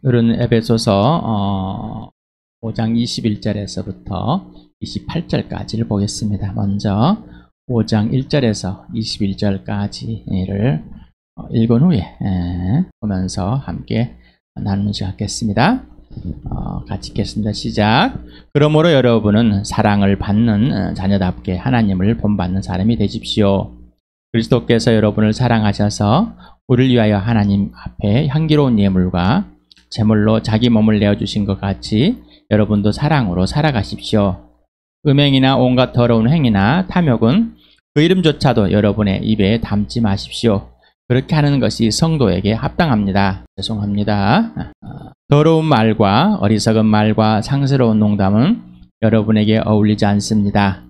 오늘은 에베소서 5장 21절에서부터 28절까지를 보겠습니다. 먼저 5장 1절에서 21절까지를 읽은 후에 보면서 함께 나누는 시간 갖겠습니다. 같이 읽겠습니다. 시작. 그러므로 여러분은 사랑을 받는 자녀답게 하나님을 본받는 사람이 되십시오. 그리스도께서 여러분을 사랑하셔서 우리를 위하여 하나님 앞에 향기로운 예물과 제물로 자기 몸을 내어주신 것 같이 여러분도 사랑으로 살아가십시오. 음행이나 온갖 더러운 행위나 탐욕은 그 이름조차도 여러분의 입에 담지 마십시오. 그렇게 하는 것이 성도에게 합당합니다. 죄송합니다. 더러운 말과 어리석은 말과 상스러운 농담은 여러분에게 어울리지 않습니다.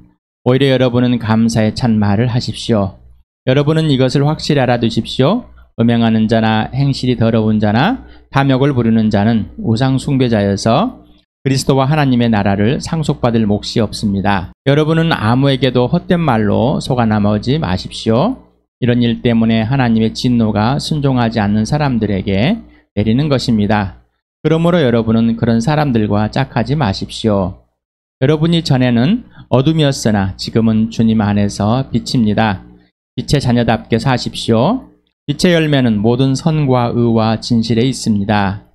오히려 여러분은 감사에 찬 말을 하십시오. 여러분은 이것을 확실히 알아두십시오. 음행하는 자나 행실이 더러운 자나 탐욕을 부르는 자는 우상 숭배자여서 그리스도와 하나님의 나라를 상속받을 몫이 없습니다. 여러분은 아무에게도 헛된 말로 속아 넘어지 마십시오. 이런 일 때문에 하나님의 진노가 순종하지 않는 사람들에게 내리는 것입니다. 그러므로 여러분은 그런 사람들과 짝하지 마십시오. 여러분이 전에는 어둠이었으나 지금은 주님 안에서 빛입니다. 빛의 자녀답게 사십시오. 빛의 열매는 모든 선과 의와 진실에 있습니다.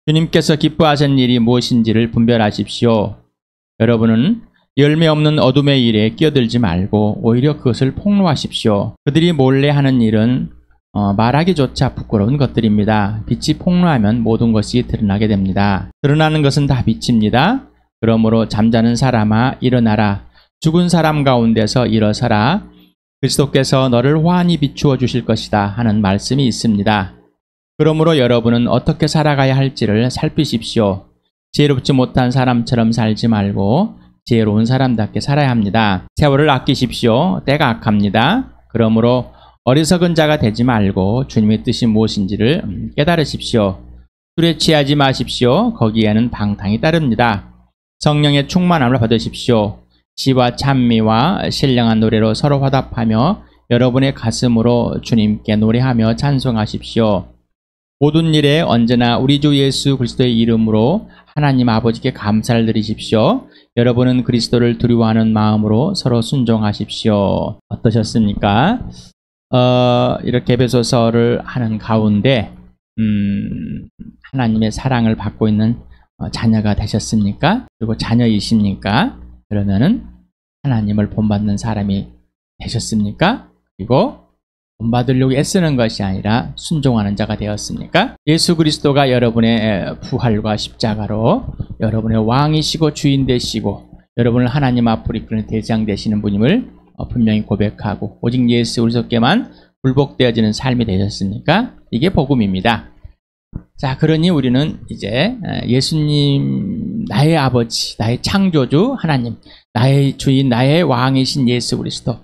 주님께서 기뻐하신 일이 무엇인지를 분별하십시오. 여러분은 열매 없는 어둠의 일에 끼어들지 말고 오히려 그것을 폭로하십시오. 그들이 몰래 하는 일은 말하기조차 부끄러운 것들입니다. 빛이 폭로하면 모든 것이 드러나게 됩니다. 드러나는 것은 다 빛입니다. 그러므로 잠자는 사람아 일어나라. 죽은 사람 가운데서 일어서라. 그리스도께서 너를 환히 비추어 주실 것이다 하는 말씀이 있습니다. 그러므로 여러분은 어떻게 살아가야 할지를 살피십시오. 지혜롭지 못한 사람처럼 살지 말고 지혜로운 사람답게 살아야 합니다. 세월을 아끼십시오. 때가 악합니다. 그러므로 어리석은 자가 되지 말고 주님의 뜻이 무엇인지를 깨달으십시오. 술에 취하지 마십시오. 거기에는 방탕이 따릅니다. 성령의 충만함을 받으십시오. 시와 찬미와 신령한 노래로 서로 화답하며 여러분의 가슴으로 주님께 노래하며 찬송하십시오. 모든 일에 언제나 우리 주 예수 그리스도의 이름으로 하나님 아버지께 감사를 드리십시오. 여러분은 그리스도를 두려워하는 마음으로 서로 순종하십시오. 어떠셨습니까? 이렇게 에베소서를 하는 가운데 하나님의 사랑을 받고 있는 자녀가 되셨습니까? 그리고 자녀이십니까? 그러면은 하나님을 본받는 사람이 되셨습니까? 그리고 본받으려고 애쓰는 것이 아니라 순종하는 자가 되었습니까? 예수 그리스도가 여러분의 부활과 십자가로 여러분의 왕이시고 주인 되시고 여러분을 하나님 앞으로 이끄는 대장 되시는 분임을 분명히 고백하고 오직 예수 그리스도께만 굴복되어지는 삶이 되셨습니까? 이게 복음입니다. 자, 그러니 우리는 이제 예수님, 나의 아버지, 나의 창조주 하나님, 나의 주인, 나의 왕이신 예수 그리스도,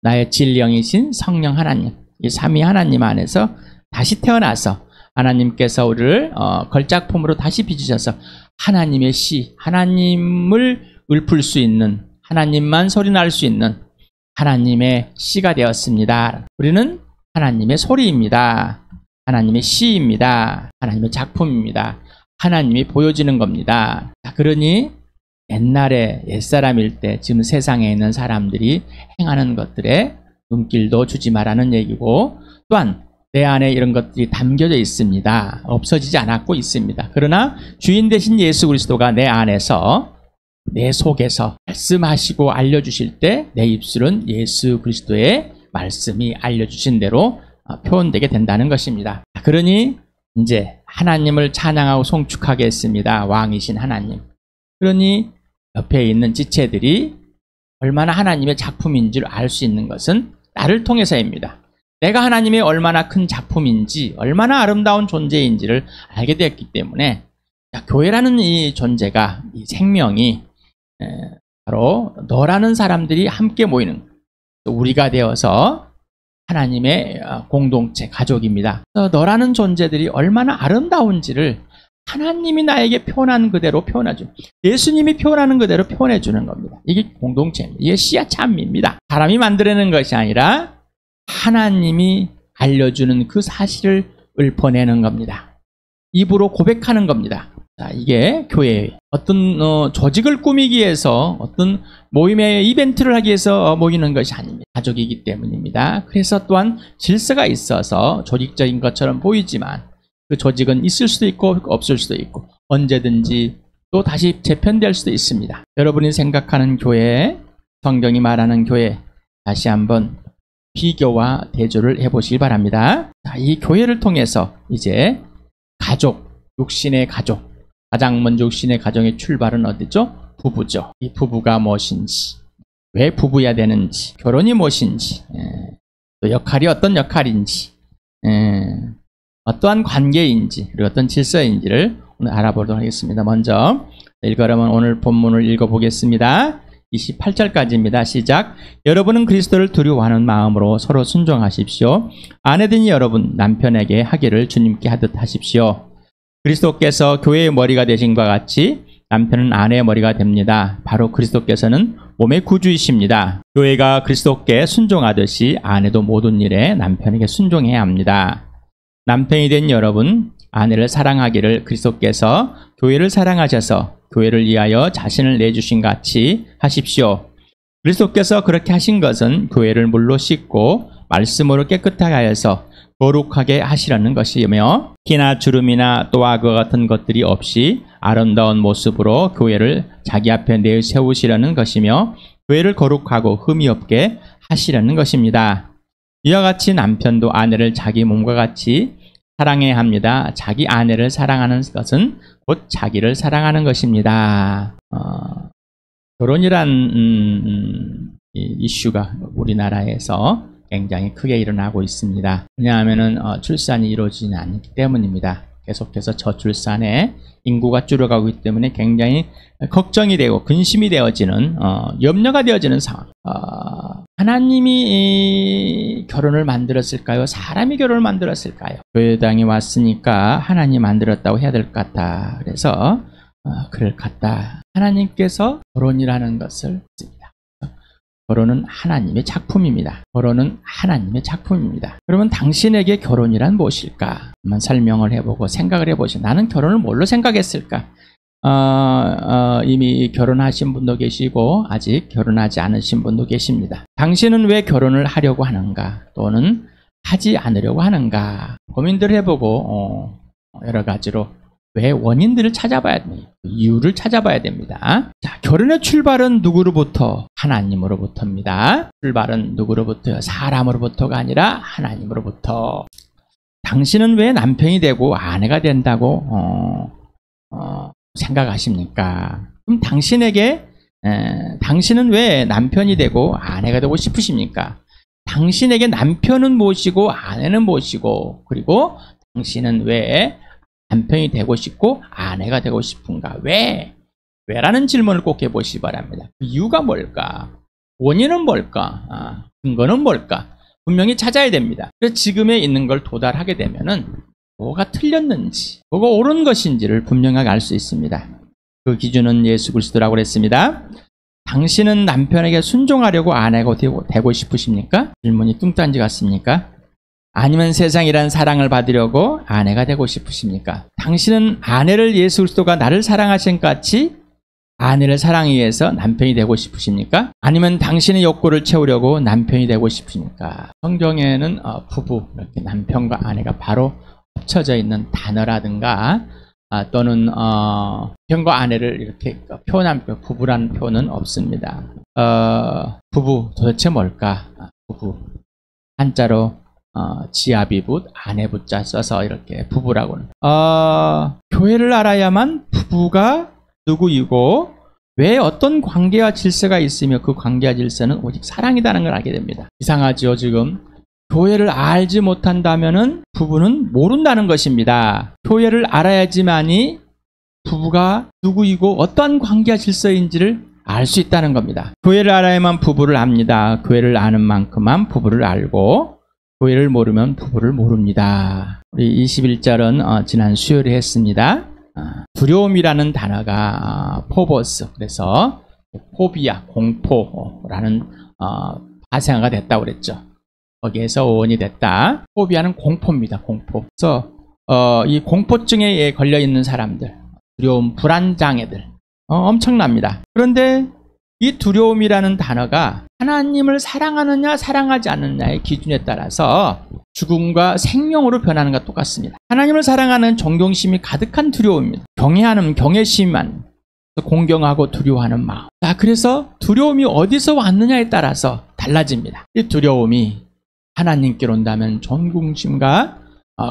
나의 진령이신 성령 하나님, 이 삼위 하나님 안에서 다시 태어나서 하나님께서 우리를 걸작품으로 다시 빚으셔서 하나님의 시, 하나님을 읊을 수 있는, 하나님만 소리날 수 있는 하나님의 시가 되었습니다. 우리는 하나님의 소리입니다. 하나님의 시입니다. 하나님의 작품입니다. 하나님이 보여지는 겁니다. 그러니 옛날에 옛사람일 때 지금 세상에 있는 사람들이 행하는 것들에 눈길도 주지 말라는 얘기고 또한 내 안에 이런 것들이 담겨져 있습니다. 없어지지 않았고 있습니다. 그러나 주인 되신 예수 그리스도가 내 안에서 내 속에서 말씀하시고 알려주실 때 내 입술은 예수 그리스도의 말씀이 알려주신 대로 표현되게 된다는 것입니다. 그러니 이제 하나님을 찬양하고 송축하겠습니다. 왕이신 하나님. 그러니 옆에 있는 지체들이 얼마나 하나님의 작품인 줄 알 수 있는 것은 나를 통해서입니다. 내가 하나님의 얼마나 큰 작품인지 얼마나 아름다운 존재인지를 알게 되었기 때문에 교회라는 이 존재가 이 생명이 바로 너라는 사람들이 함께 모이는 우리가 되어서 하나님의 공동체, 가족입니다. 너라는 존재들이 얼마나 아름다운지를 하나님이 나에게 표현한 그대로 표현해줘. 예수님이 표현하는 그대로 표현해주는 겁니다. 이게 공동체입니다. 이게 씨앗 찬미입니다. 사람이 만들어내는 것이 아니라 하나님이 알려주는 그 사실을 읊어내는 겁니다. 입으로 고백하는 겁니다. 자, 이게 교회 어떤 조직을 꾸미기 위해서 어떤 모임의 이벤트를 하기 위해서 모이는 것이 아닙니다. 가족이기 때문입니다. 그래서 또한 질서가 있어서 조직적인 것처럼 보이지만 그 조직은 있을 수도 있고 없을 수도 있고 언제든지 또 다시 재편될 수도 있습니다. 여러분이 생각하는 교회, 성경이 말하는 교회, 다시 한번 비교와 대조를 해보시기 바랍니다. 자, 이 교회를 통해서 이제 가족, 육신의 가족, 가장 먼저 육신의 가정의 출발은 어디죠? 부부죠. 이 부부가 무엇인지, 왜 부부여야 되는지, 결혼이 무엇인지, 또 역할이 어떤 역할인지, 어떠한 관계인지, 그리고 어떤 질서인지를 오늘 알아보도록 하겠습니다. 먼저 그러면 오늘 본문을 읽어보겠습니다. 28절까지입니다. 시작. 여러분은 그리스도를 두려워하는 마음으로 서로 순종하십시오. 아내들이 여러분 남편에게 하기를 주님께 하듯 하십시오. 그리스도께서 교회의 머리가 되신 것과 같이 남편은 아내의 머리가 됩니다. 바로 그리스도께서는 몸의 구주이십니다. 교회가 그리스도께 순종하듯이 아내도 모든 일에 남편에게 순종해야 합니다. 남편이 된 여러분, 아내를 사랑하기를 그리스도께서 교회를 사랑하셔서 교회를 위하여 자신을 내주신 같이 하십시오. 그리스도께서 그렇게 하신 것은 교회를 물로 씻고 말씀으로 깨끗하게 하여서 거룩하게 하시라는 것이며 기나 주름이나 또와 그와 같은 것들이 없이 아름다운 모습으로 교회를 자기 앞에 내세우시라는 것이며 교회를 거룩하고 흠이 없게 하시라는 것입니다. 이와 같이 남편도 아내를 자기 몸과 같이 사랑해야 합니다. 자기 아내를 사랑하는 것은 곧 자기를 사랑하는 것입니다. 결혼이란 이슈가 우리나라에서 굉장히 크게 일어나고 있습니다. 왜냐하면 출산이 이루어지지 않기 때문입니다. 계속해서 저출산에 인구가 줄어가고 있기 때문에 굉장히 걱정이 되고 근심이 되어지는 염려가 되어지는 상황. 하나님이 결혼을 만들었을까요? 사람이 결혼을 만들었을까요? 교회당이 왔으니까 하나님 만들었다고 해야 될 것 같다. 그래서 그럴 것 같다. 하나님께서 결혼이라는 것을 씁니다. 결혼은 하나님의 작품입니다. 결혼은 하나님의 작품입니다. 그러면 당신에게 결혼이란 무엇일까? 한번 설명을 해보고 생각을 해보시죠. 나는 결혼을 뭘로 생각했을까? 이미 결혼하신 분도 계시고 아직 결혼하지 않으신 분도 계십니다. 당신은 왜 결혼을 하려고 하는가? 또는 하지 않으려고 하는가? 고민들 해보고 여러 가지로 왜 원인들을 찾아봐야 됩니다. 이유를 찾아봐야 됩니다. 자, 결혼의 출발은 누구로부터? 하나님으로부터입니다. 출발은 누구로부터요? 사람으로부터가 아니라 하나님으로부터. 당신은 왜 남편이 되고 아내가 된다고 생각하십니까? 그럼 당신은 왜 남편이 되고 아내가 되고 싶으십니까? 당신에게 남편은 무엇이고 아내는 무엇이고 그리고 당신은 왜 남편이 되고 싶고 아내가 되고 싶은가? 왜? 왜라는 질문을 꼭 해보시기 바랍니다. 그 이유가 뭘까? 원인은 뭘까? 근거는 뭘까? 분명히 찾아야 됩니다. 그래서 지금에 있는 걸 도달하게 되면은 뭐가 틀렸는지, 뭐가 옳은 것인지를 분명하게 알 수 있습니다. 그 기준은 예수 그리스도라고 그랬습니다. 당신은 남편에게 순종하려고 아내가 되고 싶으십니까? 질문이 뚱딴지 같습니까? 아니면 세상이란 사랑을 받으려고 아내가 되고 싶으십니까? 당신은 아내를 예수 그리스도가 나를 사랑하신 것 같이 아내를 사랑하기 위해서 남편이 되고 싶으십니까? 아니면 당신의 욕구를 채우려고 남편이 되고 싶으십니까? 성경에는 부부, 이렇게 남편과 아내가 바로 합쳐져 있는 단어라든가 또는 남편과 아내를 이렇게 표현한 부부라는 표현은 없습니다. 부부 도대체 뭘까? 부부 한자로 지아비붓 아내붓자 써서 이렇게 부부라고는 교회를 알아야만 부부가 누구이고 왜 어떤 관계와 질서가 있으며 그 관계와 질서는 오직 사랑이라는 걸 알게 됩니다. 이상하죠. 지금 교회를 알지 못한다면은 부부는 모른다는 것입니다. 교회를 알아야지만이 부부가 누구이고 어떠한 관계와 질서인지를 알 수 있다는 겁니다. 교회를 알아야만 부부를 압니다. 교회를 아는 만큼만 부부를 알고 교회를 모르면 부부를 모릅니다. 우리 21절은 지난 수요일에 했습니다. 두려움이라는 단어가 포버스, 그래서 포비아, 공포라는 파생어가 됐다고 그랬죠. 거기에서 어원이 됐다. 포비아는 공포입니다. 공포. 그래서 이 공포증에 걸려 있는 사람들, 두려움, 불안 장애들 엄청납니다. 그런데 이 두려움이라는 단어가 하나님을 사랑하느냐 사랑하지 않느냐의 기준에 따라서 죽음과 생명으로 변하는 것과 똑같습니다. 하나님을 사랑하는 존경심이 가득한 두려움입니다. 경외하는 경외심만, 공경하고 두려워하는 마음. 그래서 두려움이 어디서 왔느냐에 따라서 달라집니다. 이 두려움이 하나님께로 온다면 존경심과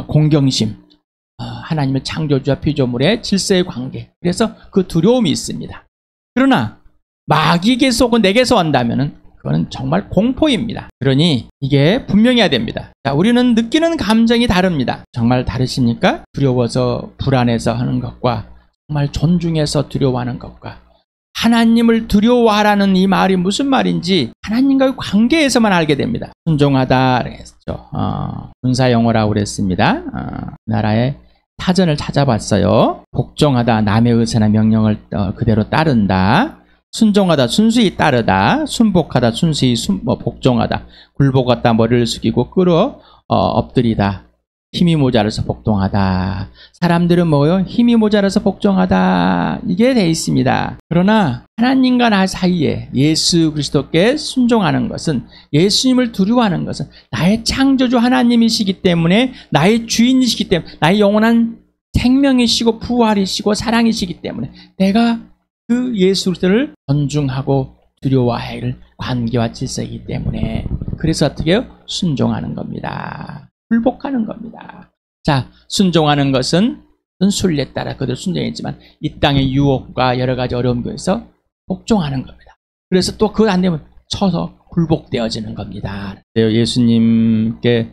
공경심, 하나님의 창조주와 피조물의 질서의 관계, 그래서 그 두려움이 있습니다. 그러나 마귀에게서 오고 내게서 온다면 그거는 정말 공포입니다. 그러니 이게 분명해야 됩니다. 자, 우리는 느끼는 감정이 다릅니다. 정말 다르십니까? 두려워서 불안해서 하는 것과 정말 존중해서 두려워하는 것과, 하나님을 두려워하라는 이 말이 무슨 말인지 하나님과의 관계에서만 알게 됩니다. 순종하다 그랬죠. 군사용어라고 그랬습니다. 나라의 타전을 찾아봤어요. 복종하다, 남의 의사나 명령을 그대로 따른다. 순종하다, 순수히 따르다. 순복하다, 순수히 복종하다. 굴복하다, 머리를 숙이고 엎드리다. 힘이 모자라서 복종하다. 사람들은 뭐요? 힘이 모자라서 복종하다. 이게 돼 있습니다. 그러나 하나님과 나 사이에 예수 그리스도께 순종하는 것은, 예수님을 두려워하는 것은 나의 창조주 하나님이시기 때문에, 나의 주인이시기 때문에, 나의 영원한 생명이시고 부활이시고 사랑이시기 때문에 내가 그 예수 그리스도를 존중하고 두려워할 관계와 질서이기 때문에, 그래서 어떻게 해요? 순종하는 겁니다. 굴복하는 겁니다. 자, 순종하는 것은 순리에 따라 그대로 순종했지만 이 땅의 유혹과 여러 가지 어려움 속에서 복종하는 겁니다. 그래서 또 그거 안 되면 쳐서 굴복되어지는 겁니다. 예수님께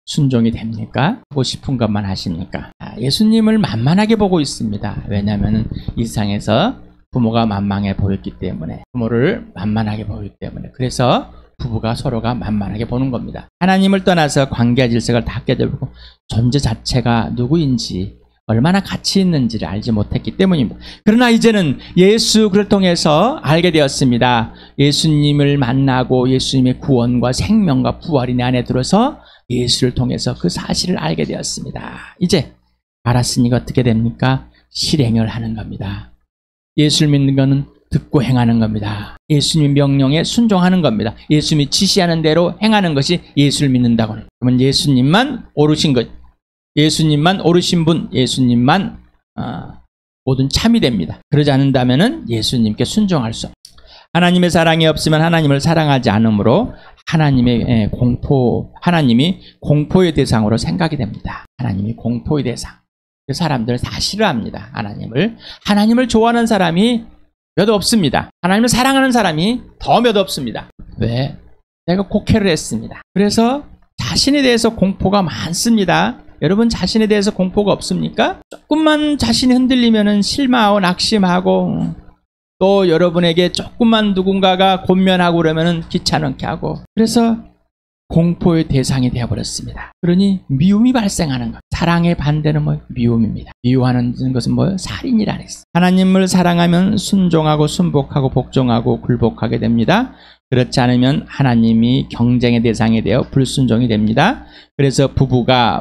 순종이 됩니까? 하고 싶은 것만 하십니까? 예수님을 만만하게 보고 있습니다. 왜냐하면 이 세상에서 부모가 만만해 보였기 때문에, 부모를 만만하게 보였기 때문에, 그래서 부부가 서로가 만만하게 보는 겁니다. 하나님을 떠나서 관계와 질서가 다 깨져버리고 존재 자체가 누구인지, 얼마나 가치 있는지를 알지 못했기 때문입니다. 그러나 이제는 예수 그를 통해서 알게 되었습니다. 예수님을 만나고 예수님의 구원과 생명과 부활이 내 안에 들어서 예수를 통해서 그 사실을 알게 되었습니다. 이제 알았으니까 어떻게 됩니까? 실행을 하는 겁니다. 예수를 믿는 것은 듣고 행하는 겁니다. 예수님 명령에 순종하는 겁니다. 예수님이 지시하는 대로 행하는 것이 예수를 믿는다고 합니다. 그러면 예수님만 오르신 것, 예수님만 오르신 분, 예수님만 모든 참이 됩니다. 그러지 않는다면 예수님께 순종할 수 없습니다. 하나님의 사랑이 없으면 하나님을 사랑하지 않으므로 하나님이 공포의 대상으로 생각이 됩니다. 하나님이 공포의 대상. 그 사람들 다 싫어합니다. 하나님을 좋아하는 사람이 몇 없습니다. 하나님을 사랑하는 사람이 더 몇 없습니다. 왜? 내가 곡해를 했습니다. 그래서 자신에 대해서 공포가 많습니다. 여러분 자신에 대해서 공포가 없습니까? 조금만 자신이 흔들리면 실망하고 낙심하고, 또 여러분에게 조금만 누군가가 권면하고 그러면 귀찮게 하고, 그래서 공포의 대상이 되어버렸습니다. 그러니 미움이 발생하는 것. 사랑의 반대는 미움입니다. 미워하는 것은 뭐예요? 살인이라는 것입니다. 하나님을 사랑하면 순종하고 순복하고 복종하고 굴복하게 됩니다. 그렇지 않으면 하나님이 경쟁의 대상이 되어 불순종이 됩니다. 그래서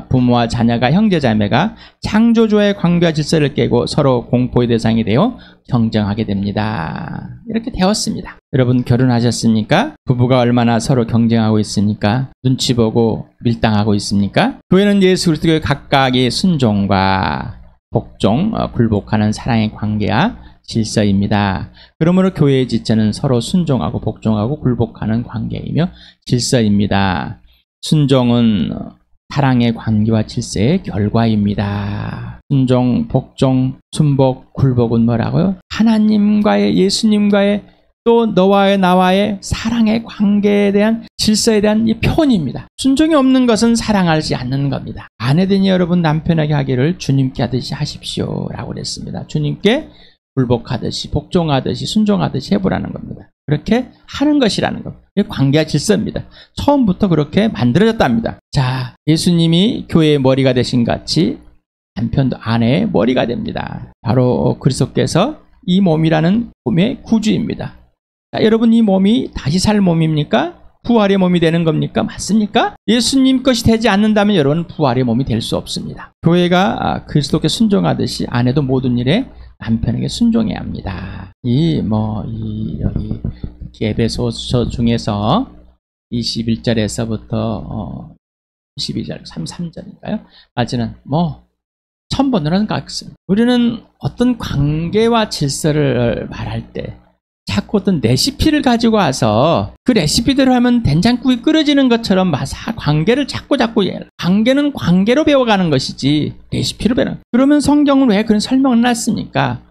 부모와 자녀가, 형제자매가 창조주의 관계와 질서를 깨고 서로 공포의 대상이 되어 경쟁하게 됩니다. 이렇게 되었습니다. 여러분 결혼하셨습니까? 부부가 얼마나 서로 경쟁하고 있습니까? 눈치 보고 밀당하고 있습니까? 교회는 예수 그리스도의 각각의 순종과 복종, 굴복하는 사랑의 관계와 질서입니다. 그러므로 교회의 지체는 서로 순종하고 복종하고 굴복하는 관계이며 질서입니다. 순종은 사랑의 관계와 질서의 결과입니다. 순종, 복종, 순복, 굴복은 뭐라고요? 하나님과의, 예수님과의, 또 너와의 나와의 사랑의 관계에 대한, 질서에 대한 이 표현입니다. 순종이 없는 것은 사랑하지 않는 겁니다. 아내되니 여러분 남편에게 하기를 주님께 하듯이 하십시오 라고 그랬습니다. 주님께 굴복하듯이, 복종하듯이, 순종하듯이 해보라는 겁니다. 그렇게 하는 것이라는 것. 이게 관계와 질서입니다. 처음부터 그렇게 만들어졌답니다. 자, 예수님이 교회의 머리가 되신 같이 남편도 아내의 머리가 됩니다. 바로 그리스도께서 이 몸이라는 몸의 구주입니다. 자, 여러분 이 몸이 다시 살 몸입니까? 부활의 몸이 되는 겁니까? 맞습니까? 예수님 것이 되지 않는다면 여러분 부활의 몸이 될 수 없습니다. 교회가 그리스도께 순종하듯이 아내도 모든 일에 남편에게 순종해야 합니다. 여기 에베소서 중에서 21절에서부터 12절, 33절인가요? 까지는 1000번으로는 같습니다. 우리는 어떤 관계와 질서를 말할 때 자꾸 어떤 레시피를 가지고 와서 그 레시피대로 하면 된장국이 끓여지는 것처럼 관계를 자꾸 관계는 관계로 배워가는 것이지 레시피로 배우는. 그러면 성경은 왜 그런 설명을 해놨습니까?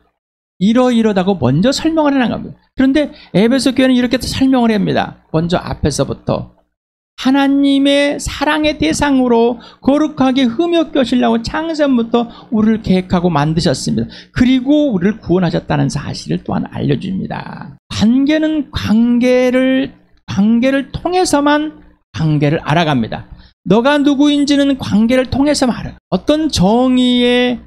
이러다고 먼저 설명을 해놓은 겁니다. 그런데 에베소 교회는 이렇게 설명을 합니다. 먼저 앞에서부터 하나님의 사랑의 대상으로 거룩하게 흠없게 하시려고 창세전부터 우리를 계획하고 만드셨습니다. 그리고 우리를 구원하셨다는 사실을 또한 알려줍니다. 관계는 관계를 통해서만 관계를 알아갑니다. 너가 누구인지는 관계를 통해서만 알아. 어떤 정의의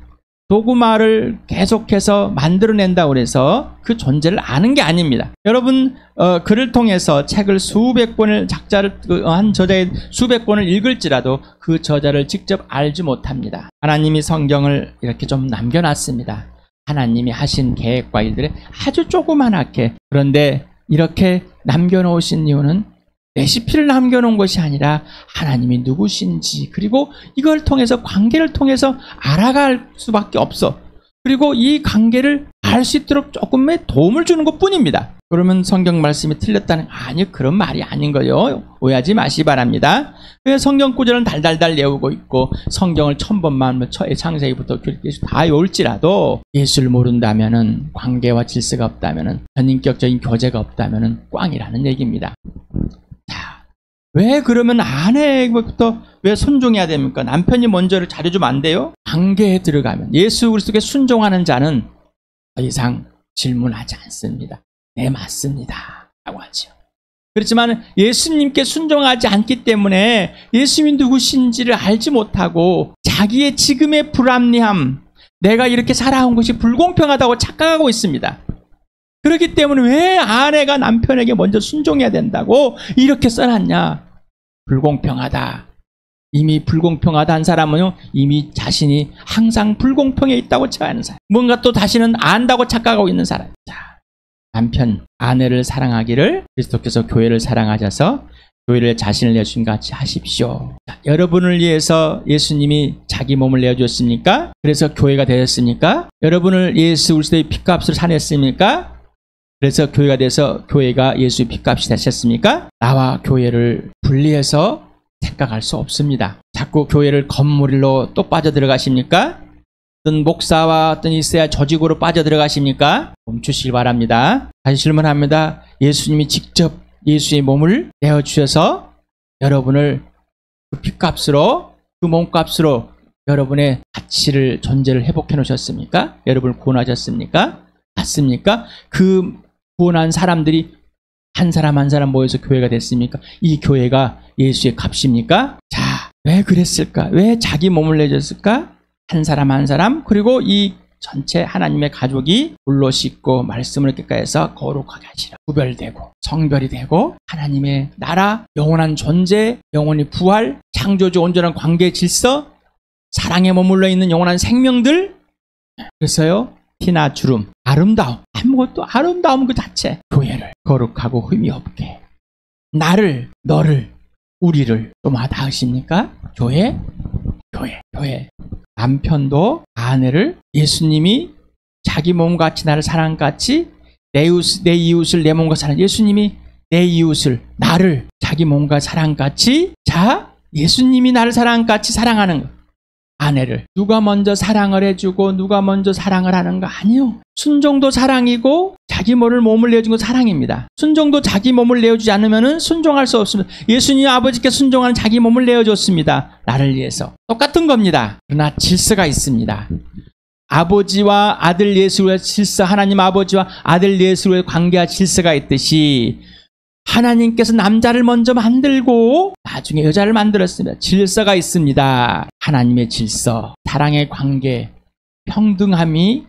도구마를 계속해서 만들어낸다고 해서 그 존재를 아는 게 아닙니다. 여러분 글을 통해서 책을 수백 권을 한 저자의 수백 권을 읽을지라도 그 저자를 직접 알지 못합니다. 하나님이 성경을 이렇게 좀 남겨놨습니다. 하나님이 하신 계획과 일들에 아주 조그만하게. 그런데 이렇게 남겨놓으신 이유는 레시피를 남겨놓은 것이 아니라 하나님이 누구신지, 그리고 이걸 통해서 관계를 통해서 알아갈 수밖에 없어. 그리고 이 관계를 알 수 있도록 조금의 도움을 주는 것 뿐입니다. 그러면 성경 말씀이 틀렸다는, 아니요, 그런 말이 아닌 거예요. 오해하지 마시기 바랍니다. 그래서 성경 구절은 달달달 외우고 있고 성경을 1000번만 창세기부터 다 외울지라도 예수를 모른다면은, 관계와 질서가 없다면은, 전인격적인 교제가 없다면은 꽝이라는 얘기입니다. 왜 그러면 아내부터 왜 순종해야 됩니까? 남편이 먼저 잘해주면 안 돼요? 관계에 들어가면 예수 그리스도께 순종하는 자는 더 이상 질문하지 않습니다. 네, 맞습니다 라고 하죠. 그렇지만 예수님께 순종하지 않기 때문에 예수님이 누구신지를 알지 못하고 자기의 지금의 불합리함, 내가 이렇게 살아온 것이 불공평하다고 착각하고 있습니다. 그렇기 때문에 왜 아내가 남편에게 먼저 순종해야 된다고 이렇게 써놨냐? 불공평하다. 이미 불공평하다 한 사람은요, 이미 자신이 항상 불공평에 있다고 생각하는 사람. 뭔가 또 다시는 안다고 착각하고 있는 사람. 자, 남편, 아내를 사랑하기를 그리스도께서 교회를 사랑하셔서 교회를 자신을 내주신 같이 하십시오. 자, 여러분을 위해서 예수님이 자기 몸을 내어주었습니까? 그래서 교회가 되었습니까? 여러분을 예수 그리스도의 핏값을 사냈습니까? 그래서 교회가 돼서 교회가 예수의 핏값이 되셨습니까? 나와 교회를 분리해서 생각할 수 없습니다. 자꾸 교회를 건물로 또 빠져들어가십니까? 어떤 목사와 어떤 있어야 조직으로 빠져들어가십니까? 멈추시기 바랍니다. 다시 질문합니다. 예수님이 직접 예수의 몸을 내어주셔서 여러분을 그 핏값으로, 그 몸값으로 여러분의 가치를, 존재를 회복해 놓으셨습니까? 여러분을 구원하셨습니까? 맞습니까? 그 구원한 사람들이 한 사람 한 사람 모여서 교회가 됐습니까? 이 교회가 예수의 값입니까? 자, 왜 그랬을까? 왜 자기 몸을 내줬을까? 한 사람 한 사람, 그리고 이 전체 하나님의 가족이 물로 씻고 말씀을 깨끗하게 해서 거룩하게 하시라. 구별되고 성별이 되고 하나님의 나라, 영원한 존재, 영원히 부활, 창조주 온전한 관계 질서, 사랑에 머물러 있는 영원한 생명들. 그래서요, 티나 주름, 아름다움, 아무것도 아름다움 그 자체. 교회를 거룩하고 흠이 없게, 나를, 너를, 우리를 또 낳으십니까? 교회. 남편도 아내를 예수님이 자기 몸같이 나를 사랑같이 내 이웃을 내 몸과 사랑, 예수님이 내 이웃을, 나를 자기 몸과 사랑같이, 자, 예수님이 나를 사랑같이 사랑하는 것. 아내를 누가 먼저 사랑을 해주고 누가 먼저 사랑을 하는 거 아니요. 순종도 사랑이고 자기 몸을 내어준 거 사랑입니다. 순종도 자기 몸을 내어주지 않으면 순종할 수 없습니다. 예수님 아버지께 순종하는 자기 몸을 내어줬습니다. 나를 위해서. 똑같은 겁니다. 그러나 질서가 있습니다. 아버지와 아들 예수의 질서, 하나님 아버지와 아들 예수의 관계와 질서가 있듯이 하나님께서 남자를 먼저 만들고 나중에 여자를 만들었습니다. 질서가 있습니다. 하나님의 질서, 사랑의 관계, 평등함이,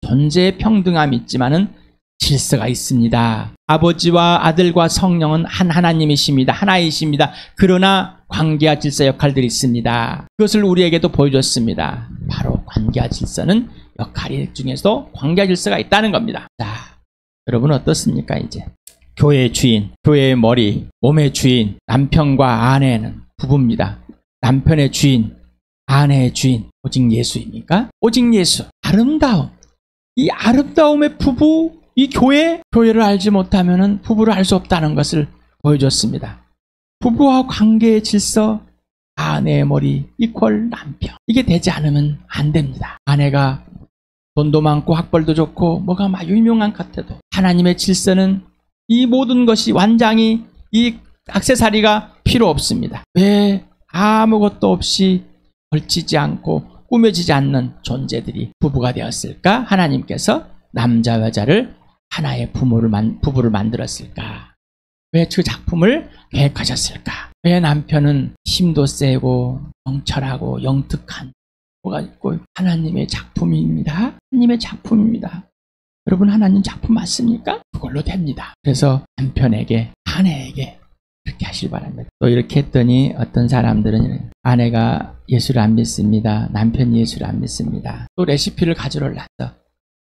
존재의 평등함이 있지만은 질서가 있습니다. 아버지와 아들과 성령은 한 하나님이십니다. 하나이십니다. 그러나 관계와 질서 역할들이 있습니다. 그것을 우리에게도 보여줬습니다. 바로 관계와 질서는 역할 중에서도 관계와 질서가 있다는 겁니다. 자, 여러분 어떻습니까? 이제 교회의 주인, 교회의 머리, 몸의 주인, 남편과 아내는 부부입니다. 남편의 주인, 아내의 주인, 오직 예수입니까? 오직 예수. 아름다움. 이 아름다움의 부부, 이 교회를 알지 못하면 부부를 알 수 없다는 것을 보여줬습니다. 부부와 관계의 질서, 아내의 머리, 이퀄 남편. 이게 되지 않으면 안 됩니다. 아내가 돈도 많고 학벌도 좋고 뭐가 막 유명한 것 같아도 하나님의 질서는 이 모든 것이 완장이 이 액세서리가 필요 없습니다. 왜 아무것도 없이 걸치지 않고 꾸며지지 않는 존재들이 부부가 되었을까? 하나님께서 남자 여자를 하나의 부부를 만들었을까? 왜 그 작품을 계획하셨을까? 왜 남편은 힘도 세고 영철하고 영특한 뭐가 있고 하나님의 작품입니다. 하나님의 작품입니다. 여러분 하나님 작품 맞습니까? 그걸로 됩니다. 그래서 남편에게 아내에게 그렇게 하시기 바랍니다. 또 이렇게 했더니 어떤 사람들은 아내가 예수를 안 믿습니다. 남편이 예수를 안 믿습니다. 또 레시피를 가지러 올랐어.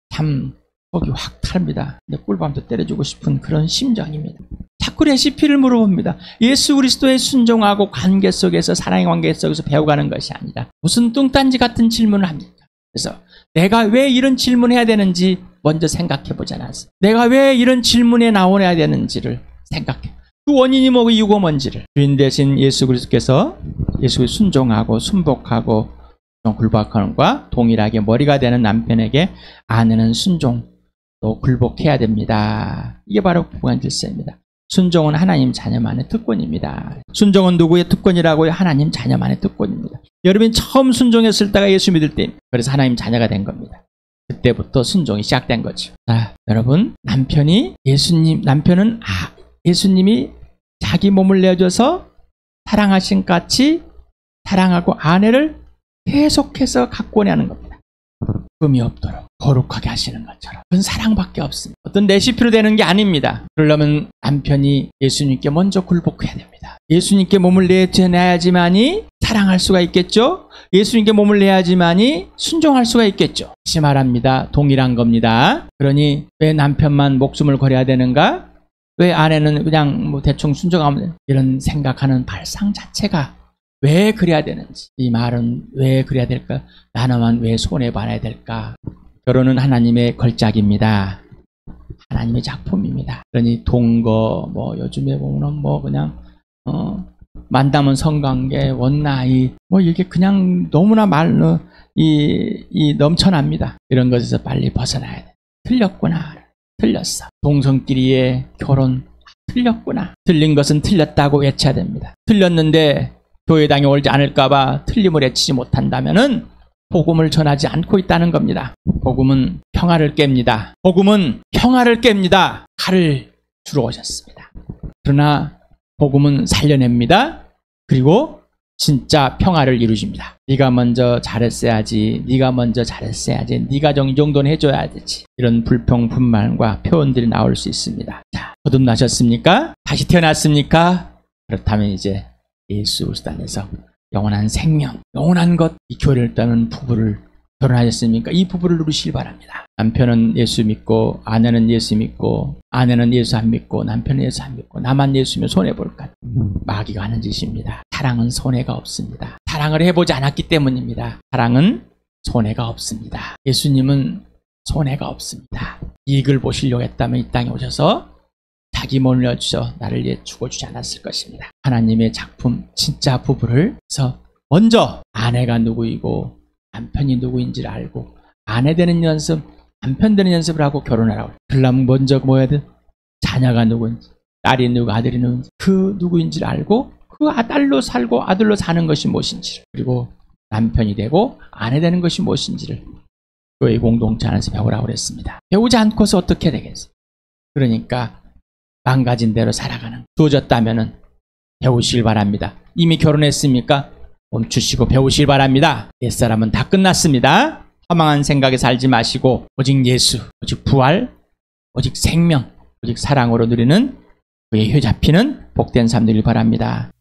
참 속이 확 탈입니다. 근데 꿀밤도 때려주고 싶은 그런 심정입니다. 자꾸 레시피를 물어봅니다. 예수 그리스도의 순종하고 관계 속에서 사랑의 관계 속에서 배워가는 것이 아니라 무슨 뚱딴지 같은 질문을 합니까? 그래서 내가 왜 이런 질문해야 되는지 먼저 생각해보지 않았어요. 내가 왜 이런 질문에 나오어야 되는지를 생각해. 그 원인이 뭐고 이유가 뭔지를. 주인 대신 예수 그리스도께서 예수를 순종하고 순복하고 굴복함과 동일하게 머리가 되는 남편에게 아내는 순종 또 굴복해야 됩니다. 이게 바로 부부간 질서입니다. 순종은 하나님 자녀만의 특권입니다. 순종은 누구의 특권이라고요? 하나님 자녀만의 특권입니다. 여러분이 처음 순종했을 때가 예수 믿을 때입니다. 그래서 하나님 자녀가 된 겁니다. 그때부터 순종이 시작된 거죠. 자, 여러분 남편은 예수님이 자기 몸을 내어줘서 사랑하신 같이 사랑하고 아내를 계속해서 갖고 내는 겁니다. 흠이 없도록 거룩하게 하시는 것처럼. 그건 사랑밖에 없습니다. 어떤 레시피로 되는 게 아닙니다. 그러려면 남편이 예수님께 먼저 굴복해야 됩니다. 예수님께 몸을 내야지만이 사랑할 수가 있겠죠. 예수님께 몸을 내야지만이 순종할 수가 있겠죠. 다시 말합니다. 동일한 겁니다. 그러니 왜 남편만 목숨을 걸어야 되는가? 왜 아내는 그냥 뭐 대충 순종하면 이런 생각하는 발상 자체가 왜 그래야 되는지. 이 말은 왜 그래야 될까? 나만 왜 손해봐야 될까? 결혼은 하나님의 걸작입니다. 하나님의 작품입니다. 그러니 동거 뭐 요즘에 보면 뭐 그냥 만담은 성관계 원나이 뭐 이게 그냥 너무나 이 넘쳐납니다. 이런 것에서 빨리 벗어나야 돼. 틀렸구나. 틀렸어. 동성끼리의 결혼 틀렸구나. 틀린 것은 틀렸다고 외쳐야 됩니다. 틀렸는데 교회당에 올지 않을까봐 틀림을 외치지 못한다면은 복음을 전하지 않고 있다는 겁니다. 복음은 평화를 깹니다. 복음은 평화를 깹니다. 칼을 주러 오셨습니다. 그러나 복음은 살려냅니다. 그리고 진짜 평화를 이루십니다. 네가 먼저 잘했어야지. 네가 먼저 잘했어야지. 네가 이 정도는 해줘야 되지. 이런 불평, 분만과 표현들이 나올 수 있습니다. 자, 거듭나셨습니까? 다시 태어났습니까? 그렇다면 이제 예수 그리스도 안에서 영원한 생명, 영원한 것, 이 교회를 떠는 부부를 결혼하셨습니까? 이 부부를 누리시길 바랍니다. 남편은 예수 믿고 아내는 예수 믿고 아내는 예수 안 믿고 남편은 예수 안 믿고 나만 예수면 손해볼까? 마귀가 하는 짓입니다. 사랑은 손해가 없습니다. 사랑을 해보지 않았기 때문입니다. 사랑은 손해가 없습니다. 예수님은 손해가 없습니다. 이익을 보시려고 했다면 이 땅에 오셔서 자기 몸을 내어주셔 나를 위해 죽어주지 않았을 것입니다. 하나님의 작품 진짜 부부를 해서 먼저 아내가 누구이고 남편이 누구인지를 알고 아내 되는 연습, 남편 되는 연습을 하고 결혼하라고. 그러려면 먼저 뭐 해야 돼? 자녀가 누구인지, 딸이 누구, 아들이 누구인지 그 누구인지를 알고 그 딸로 살고 아들로 사는 것이 무엇인지를, 그리고 남편이 되고 아내 되는 것이 무엇인지를 교회 공동체 안에서 배우라고 그랬습니다. 배우지 않고서 어떻게 되겠어요? 그러니까 망가진 대로 살아가는, 주어졌다면 배우시길 바랍니다. 이미 결혼했습니까? 멈추시고 배우시길 바랍니다. 옛사람은 다 끝났습니다. 허망한 생각에 살지 마시고 오직 예수, 오직 부활, 오직 생명, 오직 사랑으로 누리는 그의 혀 잡히는 복된 삶 되길 바랍니다.